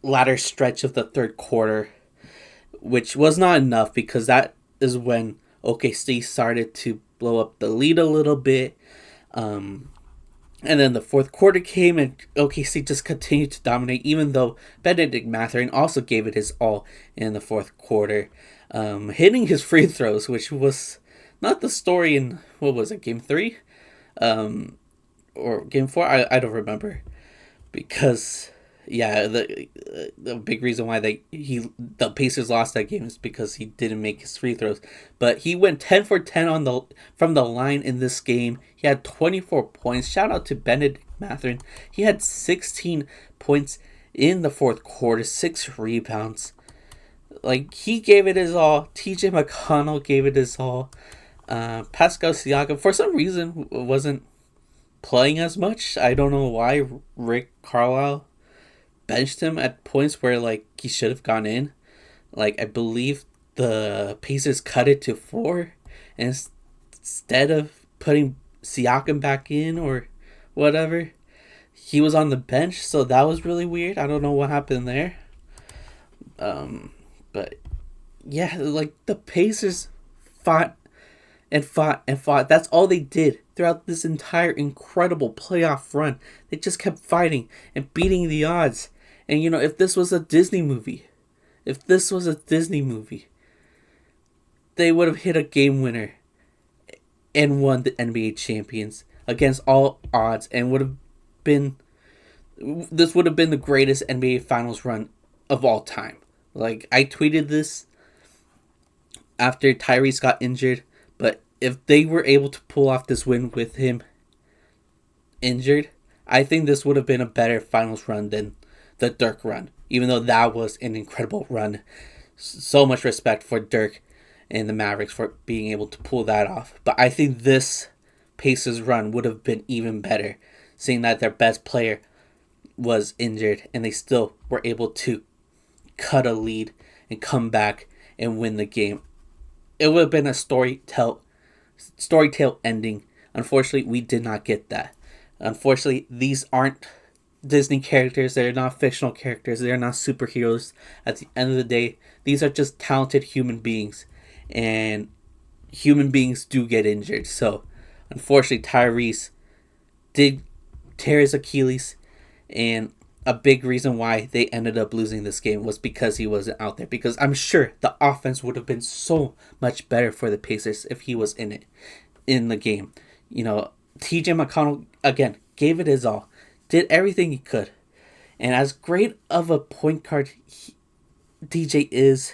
latter stretch of the third quarter, which was not enough because that is when OKC started to blow up the lead a little bit. And then the fourth quarter came and OKC just continued to dominate, even though Benedict Mathurin also gave it his all in the fourth quarter, hitting his free throws, which was not the story in, what was it, Game 3? Or Game 4? I don't remember. Because, yeah, the big reason why the Pacers lost that game is because he didn't make his free throws. But he went 10 for 10 from the line in this game. He had 24 points. Shout out to Benedict Mathurin. He had 16 points in the fourth quarter, 6 rebounds. Like, he gave it his all. TJ McConnell gave it his all. Pascal Siakam, for some reason, wasn't playing as much. I don't know why Rick Carlisle benched him at points where, like, he should have gone in. Like, I believe the Pacers cut it to 4 instead of putting Siakam back in or whatever. He was on the bench, so that was really weird. I don't know what happened there. But yeah, like the Pacers fought and fought and fought. That's all they did throughout this entire incredible playoff run. They just kept fighting and beating the odds. And if this was a Disney movie, they would have hit a game winner and won the NBA champions against all odds, and this would have been the greatest NBA Finals run of all time. Like, I tweeted this after Tyrese got injured, but if they were able to pull off this win with him injured, I think this would have been a better Finals run than the Dirk run, even though that was an incredible run. So much respect for Dirk and the Mavericks for being able to pull that off. But I think this Pacers run would have been even better, seeing that their best player was injured and they still were able to cut a lead and come back and win the game. It would have been a storytale ending. Unfortunately, we did not get that. Unfortunately, these aren't Disney characters. They're not fictional characters. They're not superheroes. At the end of the day, these are just talented human beings. And human beings do get injured. So, unfortunately, Tyrese did tear his Achilles. And a big reason why they ended up losing this game was because he wasn't out there. Because I'm sure the offense would have been so much better for the Pacers if he was in the game. TJ McConnell, again, gave it his all. Did everything he could. And as great of a point guard DJ is,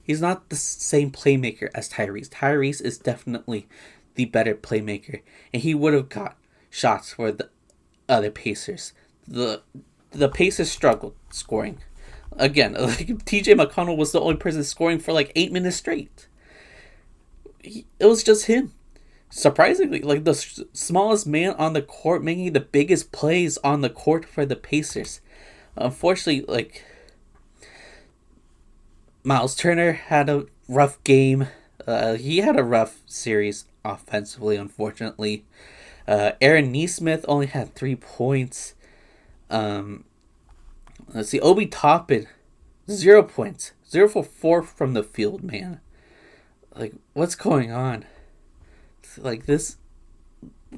he's not the same playmaker as Tyrese. Tyrese is definitely the better playmaker. And he would have got shots for the other Pacers. The Pacers struggled scoring. Again, like TJ McConnell was the only person scoring for like 8 minutes straight. It was just him. Surprisingly, like the smallest man on the court making the biggest plays on the court for the Pacers. Unfortunately, like Miles Turner had a rough game. He had a rough series offensively, unfortunately. Aaron Nesmith only had 3 points. Let's see, Obi Toppin, 0 points. 0 for 4 from the field, man. Like, what's going on? Like, this,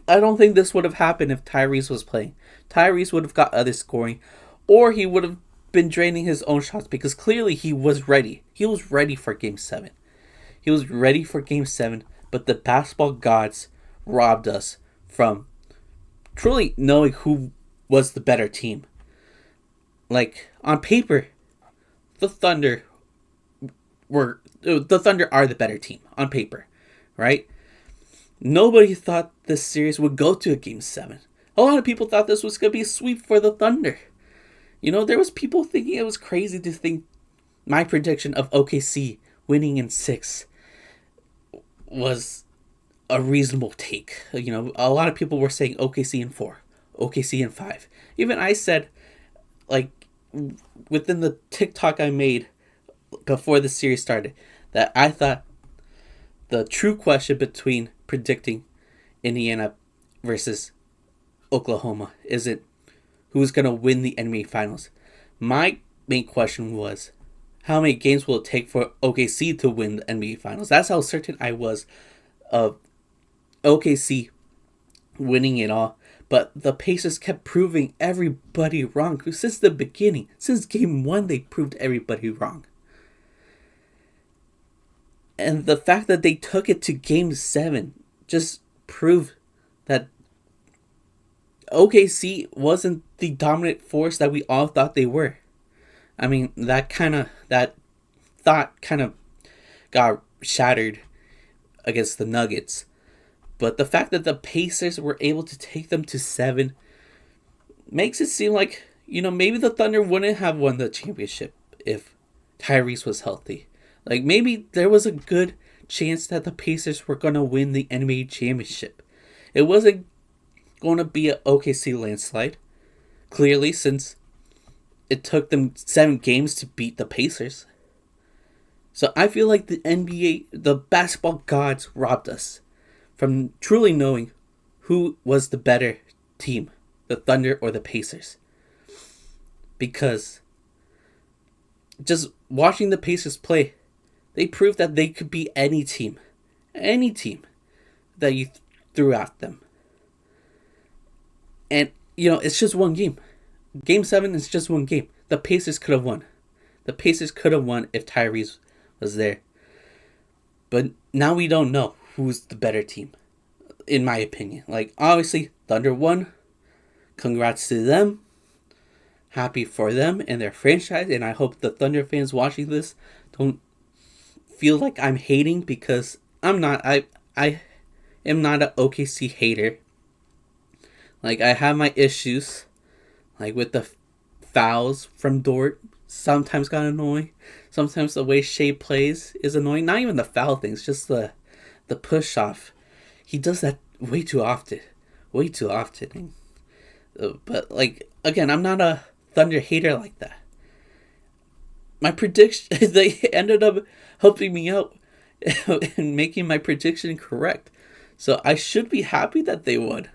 I don't think this would have happened if Tyrese was playing. Tyrese would have got other scoring, or he would have been draining his own shots, because clearly he was ready. He was ready for Game 7. But the basketball gods robbed us from truly knowing who was the better team. Like, on paper, the Thunder are the better team on paper, right? Nobody thought this series would go to a Game 7. A lot of people thought this was going to be a sweep for the Thunder. There was people thinking it was crazy to think my prediction of OKC winning in 6 was a reasonable take. A lot of people were saying OKC in 4, OKC in 5. Even I said, like, within the TikTok I made before the series started, that I thought the true question between predicting Indiana versus Oklahoma isn't who's going to win the NBA Finals. My main question was, how many games will it take for OKC to win the NBA Finals? That's how certain I was of OKC winning it all. But the Pacers kept proving everybody wrong. Since the beginning, since Game 1, they proved everybody wrong. And the fact that they took it to Game 7 just proved that OKC wasn't the dominant force that we all thought they were. I mean, that thought kind of got shattered against the Nuggets. But the fact that the Pacers were able to take them to 7 makes it seem like, maybe the Thunder wouldn't have won the championship if Tyrese was healthy. Like, maybe there was a good chance that the Pacers were going to win the NBA championship. It wasn't going to be an OKC landslide, clearly, since it took them 7 games to beat the Pacers. So I feel like the NBA, the basketball gods robbed us from truly knowing who was the better team, the Thunder or the Pacers. Because just watching the Pacers play, they proved that they could beat any team that you threw at them. And, it's just one game. Game 7 is just one game. The Pacers could have won. The Pacers could have won if Tyrese was there. But now we don't know who's the better team, in my opinion. Like, obviously, Thunder won. Congrats to them. Happy for them and their franchise. And I hope the Thunder fans watching this don't feel like I'm hating, because I'm not. I am not an OKC hater. Like, I have my issues, like with the fouls from Dort. Sometimes got annoying. Sometimes the way Shai plays is annoying. Not even the foul things, just the push off. He does that way too often. Way too often. But, like, again, I'm not a Thunder hater like that. My prediction, they ended up helping me out and making my prediction correct. So I should be happy that they won.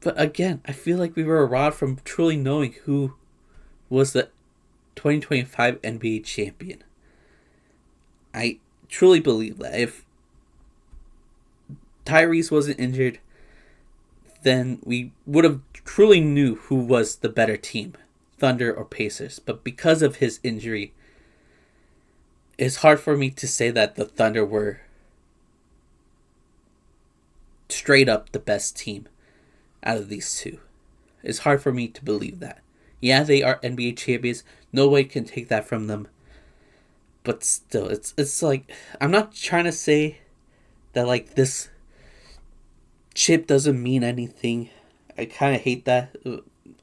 But again, I feel like we were robbed from truly knowing who was the 2025 NBA champion. I truly believe that if Tyrese wasn't injured, then we would have truly knew who was the better team, Thunder or Pacers. But because of his injury, it's hard for me to say that the Thunder were straight up the best team out of these two. It's hard for me to believe that. Yeah, they are NBA champions. No one can take that from them. But still, it's like, I'm not trying to say that, like, this chip doesn't mean anything. I kind of hate that.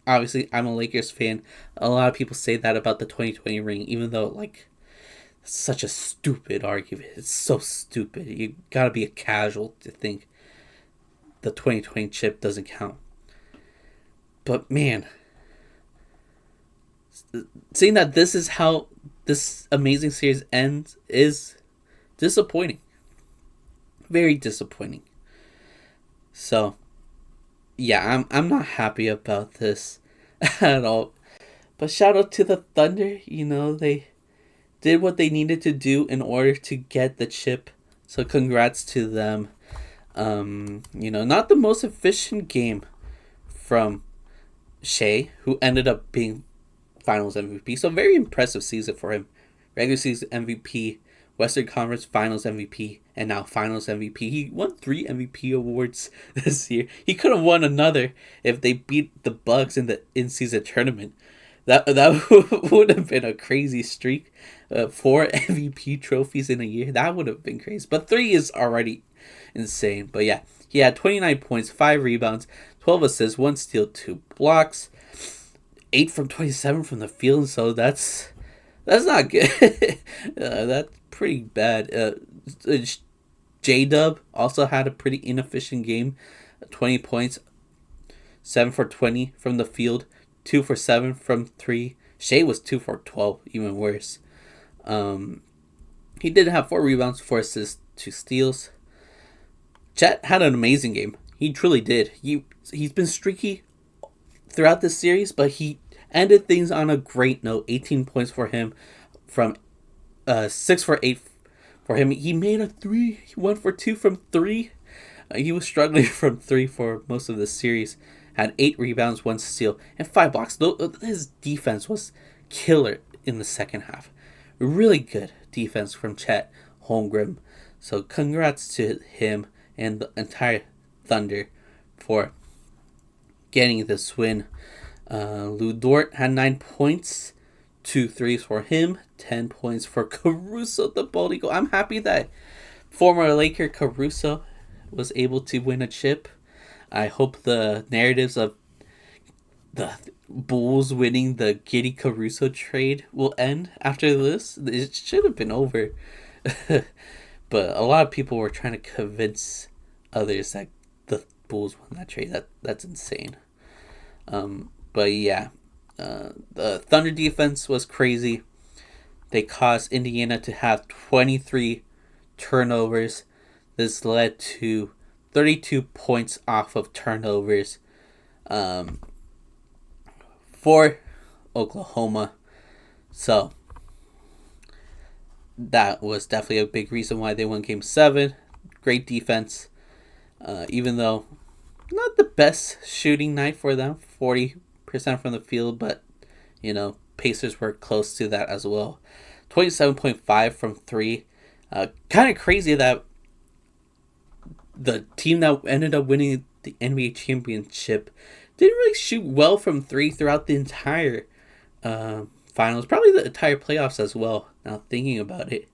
Obviously, I'm a Lakers fan. A lot of people say that about the 2020 ring, even though, like, it's such a stupid argument. It's so stupid. You gotta be a casual to think the 2020 chip doesn't count. But, man, seeing that this is how this amazing series ends is disappointing. Very disappointing. So, yeah, I'm not happy about this at all. But shout out to the Thunder. They did what they needed to do in order to get the chip. So congrats to them. Not the most efficient game from Shai, who ended up being Finals MVP. So very impressive season for him. Regular season MVP, Western Conference Finals MVP, and now Finals MVP. He won 3 MVP awards this year. He could have won another if they beat the Bucks in the in-season tournament. That would have been a crazy streak. 4 MVP trophies in a year. That would have been crazy. But 3 is already insane. But yeah, he had 29 points, 5 rebounds, 12 assists, 1 steal, 2 blocks, 8 from 27 from the field. So that's not good. That's pretty bad. J-Dub also had a pretty inefficient game. 20 points, 7 for 20 from the field, 2 for 7 from 3. Shai was 2 for 12, even worse. He did have 4 rebounds, 4 assists, 2 steals. Chet had an amazing game. He truly did. He's been streaky throughout this series, but he ended things on a great note. 18 points for him from 6 for 8 for him. He made a 3. He 1 for 2 from 3. He was struggling from 3 for most of the series. Had 8 rebounds, 1 steal, and 5 blocks. His defense was killer in the second half. Really good defense from Chet Holmgren. So congrats to him and the entire Thunder for getting this win. Lu Dort had 9 points, 2 threes for him, 10 points for Caruso, the bald eagle. I'm happy that former Laker Caruso was able to win a chip. I hope the narratives of the Bulls winning the Giddy Caruso trade will end after this. It should have been over. But a lot of people were trying to convince others that the Bulls won that trade. That's insane. But yeah, the Thunder defense was crazy. They caused Indiana to have 23 turnovers. This led to 32 points off of turnovers for Oklahoma. So, that was definitely a big reason why they won Game 7. Great defense. Even though not the best shooting night for them, 40% from the field, but, Pacers were close to that as well. 27.5 from 3. Kind of crazy that the team that ended up winning the NBA championship didn't really shoot well from 3 throughout the entire finals, probably the entire playoffs as well. Now thinking about it,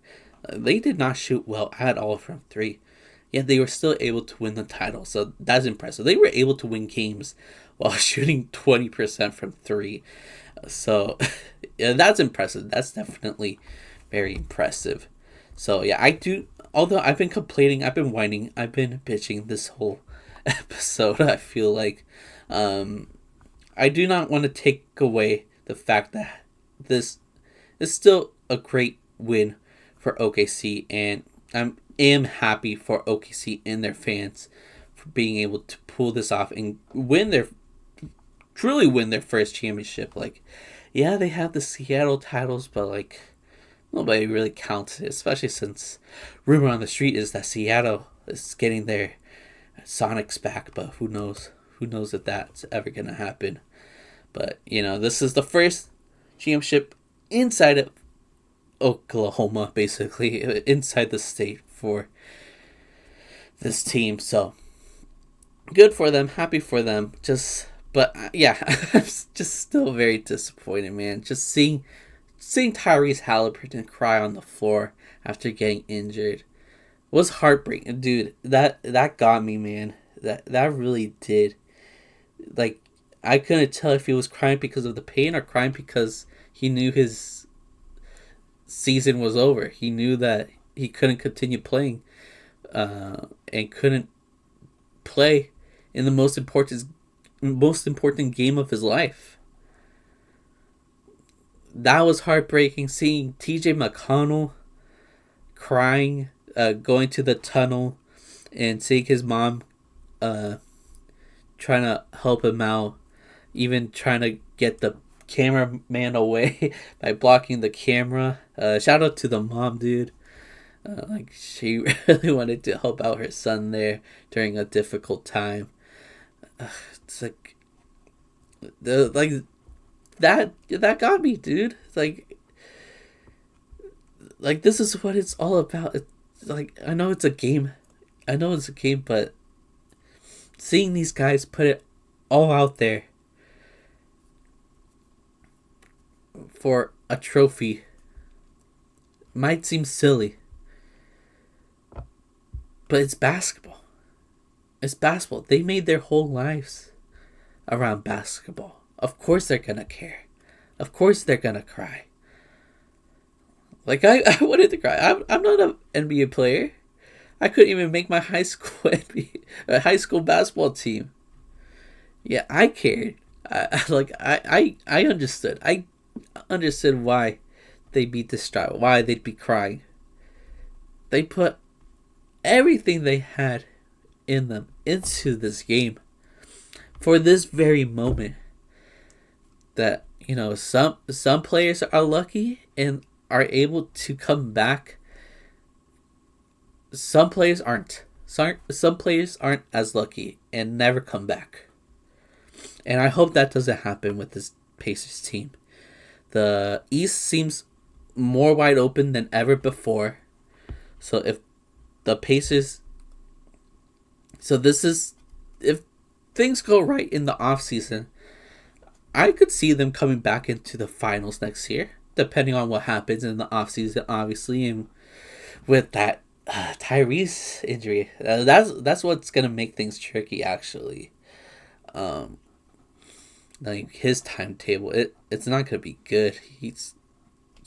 they did not shoot well at all from 3. Yet they were still able to win the title, so that's impressive. They were able to win games while shooting 20% from 3. So yeah, that's impressive. That's definitely very impressive. So yeah, I do. Although I've been complaining, I've been whining, I've been bitching this whole episode. I feel like I do not want to take away the fact that this is still a great win for OKC, and am happy for OKC and their fans for being able to pull this off and truly win their first championship. Like, yeah, they have the Seattle titles, but like nobody really counts it, especially since rumor on the street is that Seattle is getting their Sonics back, but who knows? Who knows if that's ever gonna happen? But this is the first championship inside of Oklahoma, basically inside the state for this team. So good for them, happy for them. But yeah, I'm just still very disappointed, man. Just seeing Tyrese Haliburton cry on the floor after getting injured was heartbreaking, dude. That got me, man. That really did. Like, I couldn't tell if he was crying because of the pain or crying because he knew his season was over. He knew that he couldn't continue playing, and couldn't play in the most important game of his life. That was heartbreaking. Seeing TJ McConnell crying, going to the tunnel, and seeing his mom trying to help him out, even trying to get the cameraman away by blocking the camera. Shout out to the mom, dude. Like, she really wanted to help out her son there during a difficult time. It's like that got me, dude. Like this is what it's all about. It's like, I know it's a game, but seeing these guys put it all out there for a trophy might seem silly, but it's basketball. It's basketball. They made their whole lives around basketball. Of course they're gonna care. Of course they're gonna cry. Like, I wanted to cry. I'm not an NBA player. I couldn't even make my high school high school basketball team. Yeah, I cared. I understood. I understood why they'd be distraught, why they'd be crying. They put everything they had in them into this game for this very moment. That, some players are lucky and are able to come back. Some players aren't. Some players aren't as lucky and never come back. And I hope that doesn't happen with this Pacers team. The East seems more wide open than ever before. So if the Pacers... if things go right in the offseason, I could see them coming back into the finals next year, depending on what happens in the offseason, obviously. And with that Tyrese injury, that's what's going to make things tricky, actually. Like, his timetable, it's not going to be good. He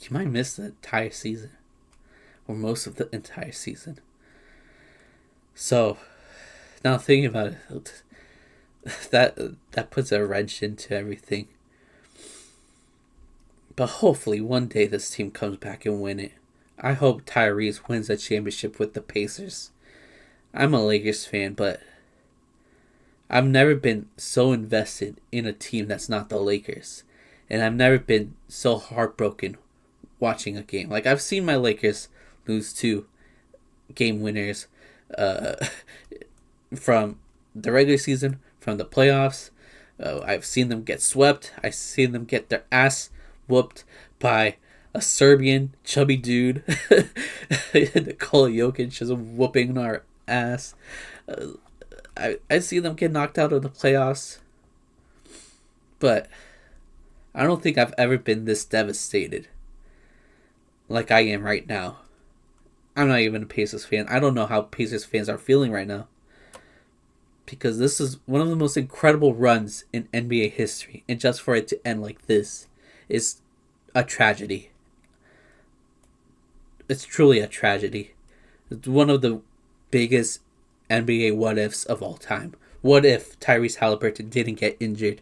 might miss the entire season, or most of the entire season. So, now thinking about it, that puts a wrench into everything. But hopefully one day this team comes back and win it. I hope Tyrese wins a championship with the Pacers. I'm a Lakers fan, but I've never been so invested in a team that's not the Lakers. And I've never been so heartbroken watching a game. Like, I've seen my Lakers lose to game winners uh, from the regular season, from the playoffs. I've seen them get swept. I've seen them get their ass whooped by a Serbian chubby dude. Nikola Jokic just whooping our ass. I see them get knocked out of the playoffs. But I don't think I've ever been this devastated like I am right now. I'm not even a Pacers fan. I don't know how Pacers fans are feeling right now. Because this is one of the most incredible runs in NBA history. And just for it to end like this is a tragedy. It's truly a tragedy. It's one of the biggest NBA what ifs of all time. What if Tyrese Haliburton didn't get injured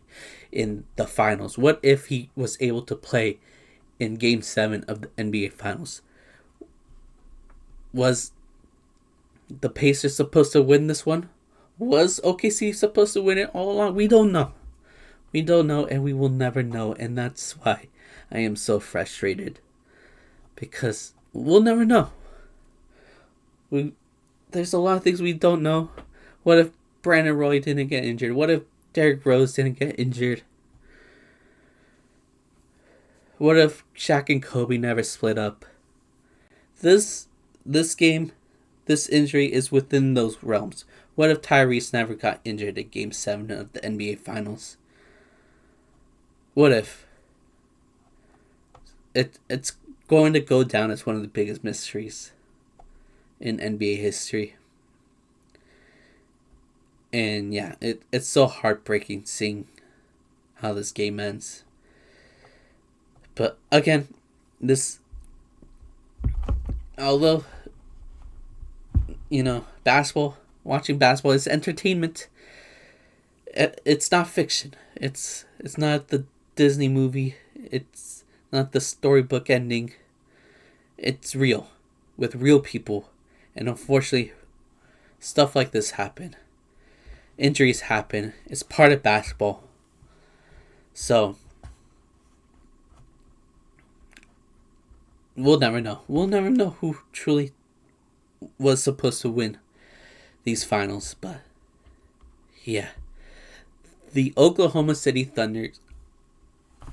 in the finals? What if he was able to play in Game 7 of the NBA Finals? Was the Pacers supposed to win this one? Was OKC supposed to win it all along? We don't know. We don't know, and we will never know, and that's why I am so frustrated. Because we'll never know. There's a lot of things we don't know. What if Brandon Roy didn't get injured? What if Derrick Rose didn't get injured? What if Shaq and Kobe never split up? This game, this injury is within those realms. What if Tyrese never got injured at Game 7 of the NBA Finals? What if? It's going to go down as one of the biggest mysteries in NBA history. And yeah, it's so heartbreaking seeing how this game ends. But again, although, watching basketball is entertainment, it's not fiction. It's not the Disney movie. It's not the storybook ending. It's real, with real people. And unfortunately, stuff like this happen. Injuries happen. It's part of basketball. So, we'll never know. We'll never know who truly was supposed to win these finals. But, yeah. The Oklahoma City Thunder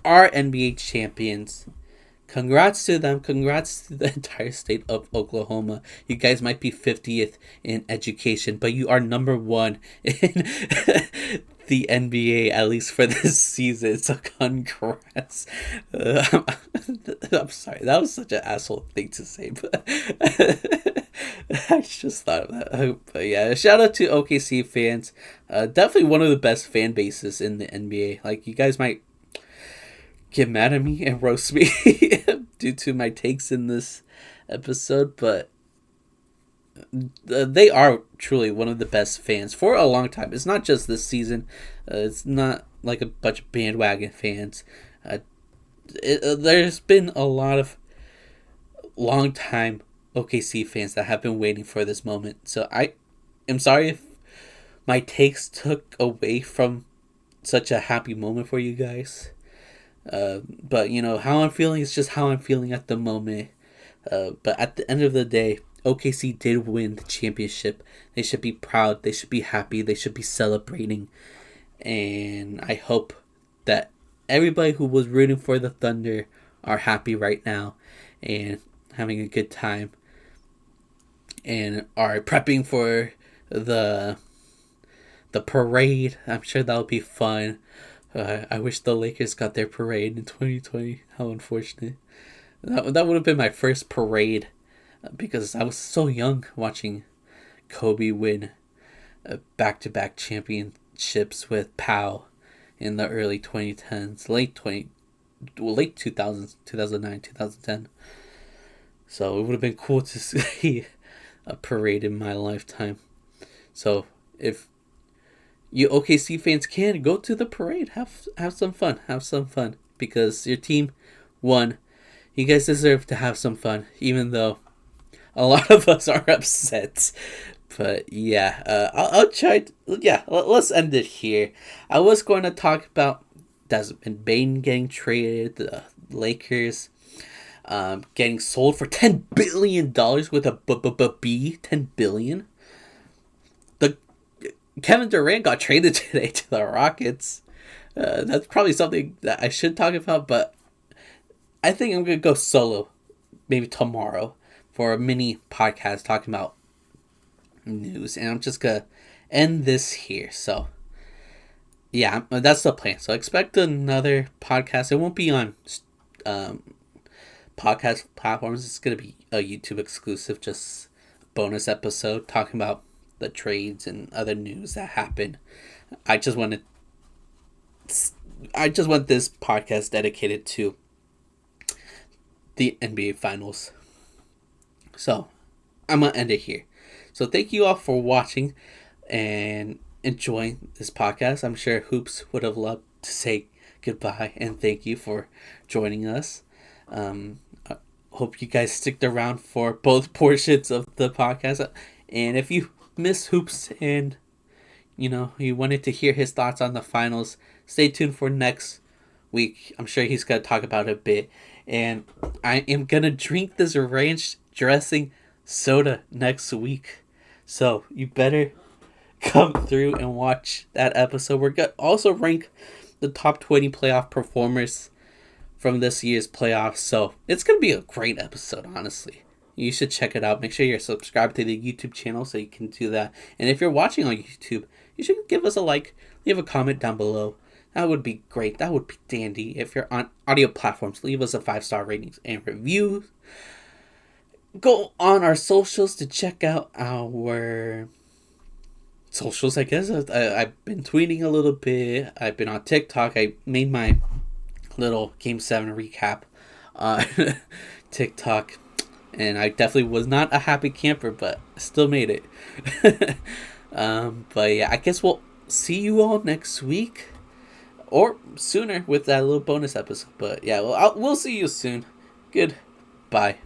are NBA champions. Congrats to them. Congrats to the entire state of Oklahoma. You guys might be 50th in education, but you are number 1 in the NBA, at least for this season. So congrats. I'm sorry. That was such an asshole thing to say, but I just thought of that. But yeah, shout out to OKC fans. Definitely one of the best fan bases in the NBA. Like, you guys might get mad at me and roast me due to my takes in this episode, but they are truly one of the best fans for a long time. It's not just this season. It's not like a bunch of bandwagon fans. There's been a lot of long time OKC fans that have been waiting for this moment. So I am sorry if my takes took away from such a happy moment for you guys. But how I'm feeling is just how I'm feeling at the moment. But at the end of the day, OKC did win the championship. They should be proud. They should be happy. They should be celebrating. And I hope that everybody who was rooting for the Thunder are happy right now and having a good time and are prepping for the parade. I'm sure that'll be fun. I wish the Lakers got their parade in 2020. How unfortunate. That would have been my first parade because I was so young watching Kobe win back-to-back championships with Powell in the early 2010s, late 2000s, 2009, 2010. So it would have been cool to see a parade in my lifetime. So if you OKC fans can go to the parade, have some fun, because your team won. You guys deserve to have some fun, even though a lot of us are upset. But yeah, I'll try. Let's end it here. I was going to talk about Desmond Bane getting traded, the Lakers. getting sold for $10 billion with a B. 10 billion. The Kevin Durant got traded today to the Rockets. That's probably something that I should talk about, but I think I'm gonna go solo, maybe tomorrow, for a mini podcast talking about news, and I'm just gonna end this here. So yeah, that's the plan. So expect another podcast. It won't be on podcast platforms. It's gonna be a YouTube exclusive, just bonus episode talking about the trades and other news that happen. I just want this podcast dedicated to the NBA Finals. So I'm gonna end it here. So thank you all for watching and enjoying this podcast. I'm sure Hoops would have loved to say goodbye and thank you for joining us. I hope you guys stick around for both portions of the podcast. And if you miss Hoops and you wanted to hear his thoughts on the finals, stay tuned for next week. I'm sure he's gonna talk about it a bit. And I am gonna drink this ranch dressing soda next week. So you better come through and watch that episode. We're gonna also rank the top 20 playoff performers from this year's playoffs. So it's gonna be a great episode, honestly. You should check it out. Make sure you're subscribed to the YouTube channel so you can do that. And if you're watching on YouTube, you should give us a like, leave a comment down below. That would be great. That would be dandy. If you're on audio platforms, leave us a 5-star ratings and review. Go on our socials to check out our socials, I guess. I've been tweeting a little bit. I've been on TikTok. I made my little Game 7 recap on TikTok. And I definitely was not a happy camper, but still made it. But yeah, I guess we'll see you all next week. Or sooner with that little bonus episode. But yeah, we'll see you soon. Goodbye.